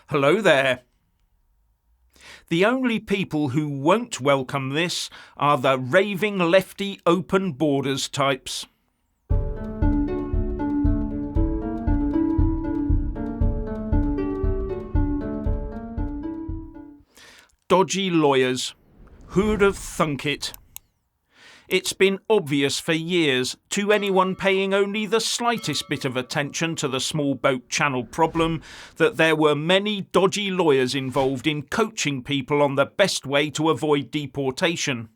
Hello there. The only people who won't welcome this are the raving lefty open borders types. Dodgy lawyers. Who'd have thunk it? It's been obvious for years to anyone paying only the slightest bit of attention to the small boat channel problem that there were many dodgy lawyers involved in coaching people on the best way to avoid deportation.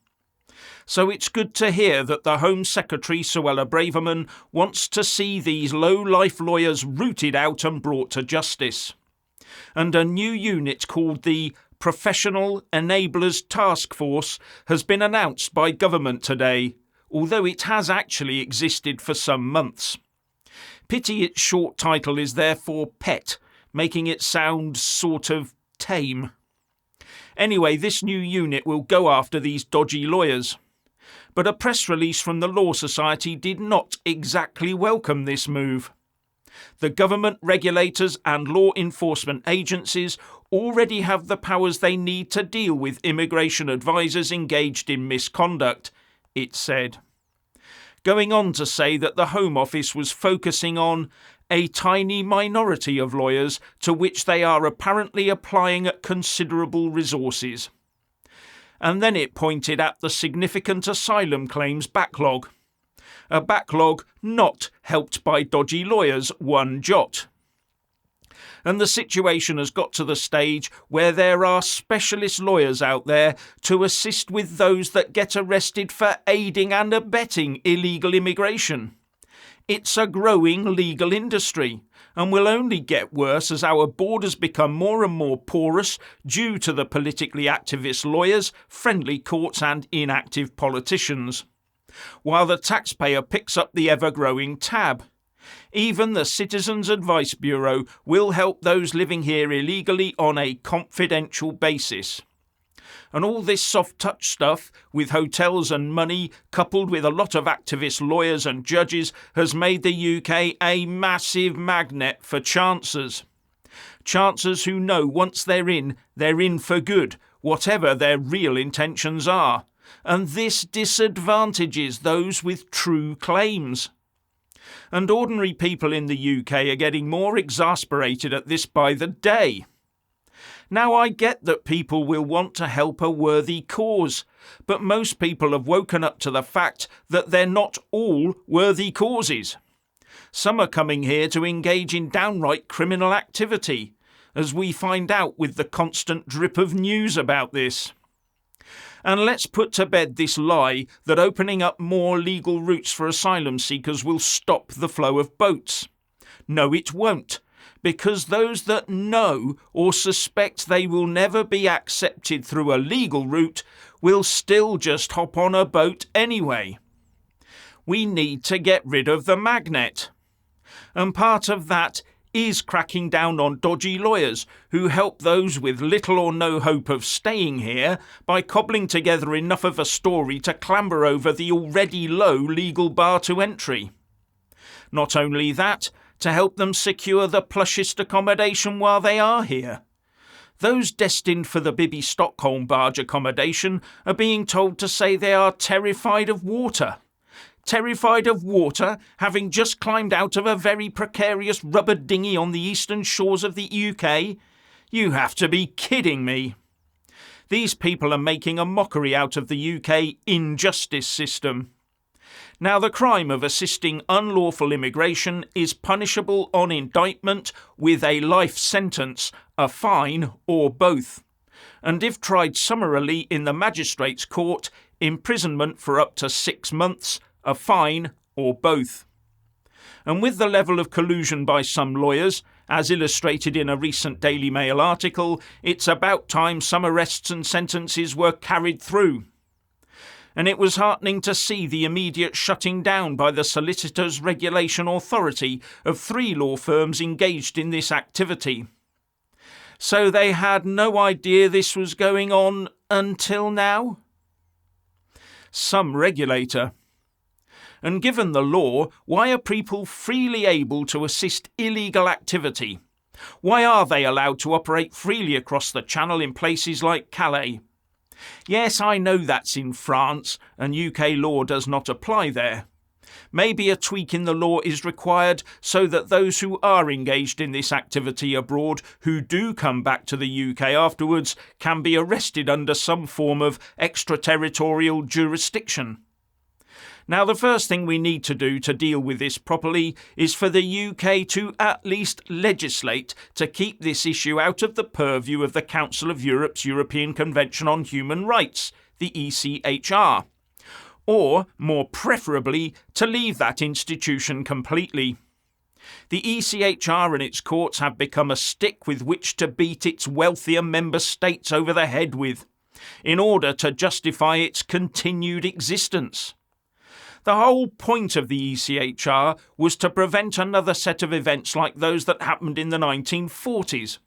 So it's good to hear that the Home Secretary, Suella Braverman, wants to see these low-life lawyers rooted out and brought to justice. And a new unit called the Professional Enablers Task Force has been announced by government today, although it has actually existed for some months. Pity its short title is therefore PET, making it sound sort of tame. Anyway, this new unit will go after these dodgy lawyers. But a press release from the Law Society did not exactly welcome this move. The government regulators and law enforcement agencies already have the powers they need to deal with immigration advisors engaged in misconduct, it said. Going on to say that the Home Office was focusing on a tiny minority of lawyers to which they are apparently applying considerable resources. And then it pointed at the significant asylum claims backlog. A backlog not helped by dodgy lawyers one jot. And the situation has got to the stage where there are specialist lawyers out there to assist with those that get arrested for aiding and abetting illegal immigration. It's a growing legal industry and will only get worse as our borders become more and more porous due to the politically activist lawyers, friendly courts and inactive politicians, while the taxpayer picks up the ever-growing tab. Even the Citizens Advice Bureau will help those living here illegally on a confidential basis. And all this soft-touch stuff, with hotels and money, coupled with a lot of activist lawyers and judges, has made the UK a massive magnet for chancers. Chancers who know once they're in for good, whatever their real intentions are. And this disadvantages those with true claims. And ordinary people in the UK are getting more exasperated at this by the day. Now, I get that people will want to help a worthy cause, but most people have woken up to the fact that they're not all worthy causes. Some are coming here to engage in downright criminal activity, as we find out with the constant drip of news about this. And let's put to bed this lie that opening up more legal routes for asylum seekers will stop the flow of boats. No, it won't, because those that know or suspect they will never be accepted through a legal route will still just hop on a boat anyway. We need to get rid of the magnet. And part of that is cracking down on dodgy lawyers who help those with little or no hope of staying here by cobbling together enough of a story to clamber over the already low legal bar to entry. Not only that, to help them secure the plushest accommodation while they are here. Those destined for the Bibi Stockholm barge accommodation are being told to say they are terrified of water. Terrified of water, having just climbed out of a very precarious rubber dinghy on the eastern shores of the UK? You have to be kidding me. These people are making a mockery out of the UK injustice system. Now, the crime of assisting unlawful immigration is punishable on indictment with a life sentence, a fine, or both. And if tried summarily in the magistrate's court, imprisonment for up to 6 months, a fine, or both. And with the level of collusion by some lawyers, as illustrated in a recent Daily Mail article, it's about time some arrests and sentences were carried through. And it was heartening to see the immediate shutting down by the Solicitors Regulation Authority of 3 law firms engaged in this activity. So they had no idea this was going on until now? Some regulator. And given the law, why are people freely able to assist illegal activity? Why are they allowed to operate freely across the Channel in places like Calais? Yes, I know that's in France, and UK law does not apply there. Maybe a tweak in the law is required so that those who are engaged in this activity abroad, who do come back to the UK afterwards, can be arrested under some form of extraterritorial jurisdiction. Now, the first thing we need to do to deal with this properly is for the UK to at least legislate to keep this issue out of the purview of the Council of Europe's European Convention on Human Rights, the ECHR. Or, more preferably, to leave that institution completely. The ECHR and its courts have become a stick with which to beat its wealthier member states over the head with, in order to justify its continued existence. The whole point of the ECHR was to prevent another set of events like those that happened in the 1940s.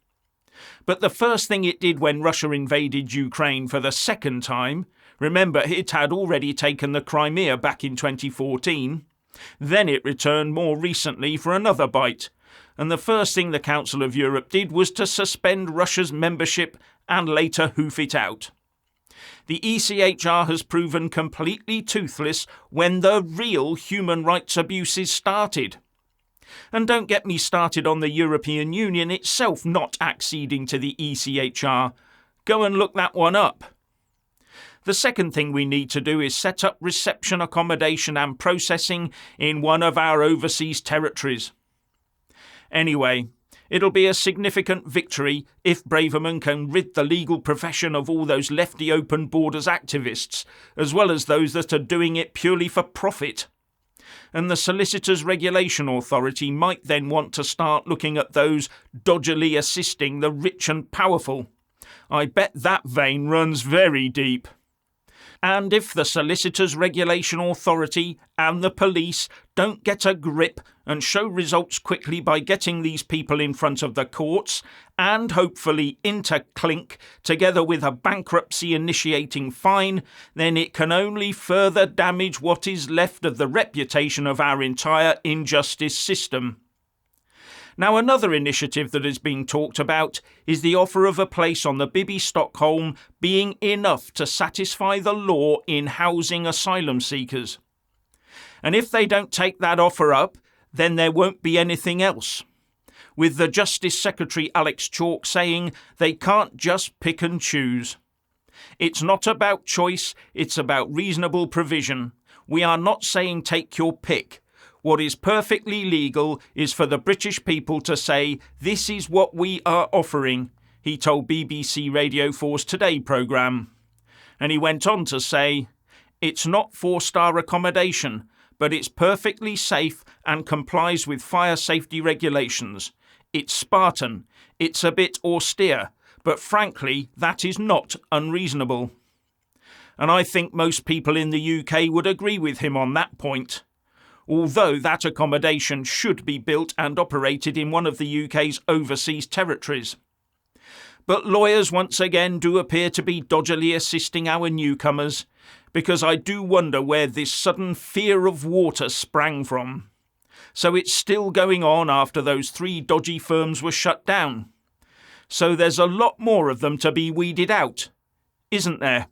But the first thing it did when Russia invaded Ukraine for the second time, remember it had already taken the Crimea back in 2014, then it returned more recently for another bite, and the first thing the Council of Europe did was to suspend Russia's membership and later hoof it out. The ECHR has proven completely toothless when the real human rights abuses started. And don't get me started on the European Union itself not acceding to the ECHR. Go and look that one up. The second thing we need to do is set up reception, accommodation and processing in one of our overseas territories. Anyway, it'll be a significant victory if Braverman can rid the legal profession of all those lefty open borders activists, as well as those that are doing it purely for profit. And the Solicitors Regulation Authority might then want to start looking at those dodgily assisting the rich and powerful. I bet that vein runs very deep. And if the Solicitors Regulation Authority and the police don't get a grip and show results quickly by getting these people in front of the courts and hopefully interclink together with a bankruptcy initiating fine, then it can only further damage what is left of the reputation of our entire injustice system. Now, another initiative that is being talked about is the offer of a place on the Bibi Stockholm being enough to satisfy the law in housing asylum seekers. And if they don't take that offer up, then there won't be anything else. With the Justice Secretary Alex Chalk saying they can't just pick and choose. It's not about choice, it's about reasonable provision. We are not saying take your pick. What is perfectly legal is for the British people to say, this is what we are offering, he told BBC Radio 4's Today programme. And he went on to say, it's not 4-star accommodation, but it's perfectly safe and complies with fire safety regulations. It's Spartan, it's a bit austere, but frankly, that is not unreasonable. And I think most people in the UK would agree with him on that point. Although that accommodation should be built and operated in one of the UK's overseas territories. But lawyers once again do appear to be dodgily assisting our newcomers, because I do wonder where this sudden fear of water sprang from. So it's still going on after those 3 dodgy firms were shut down. So there's a lot more of them to be weeded out, isn't there?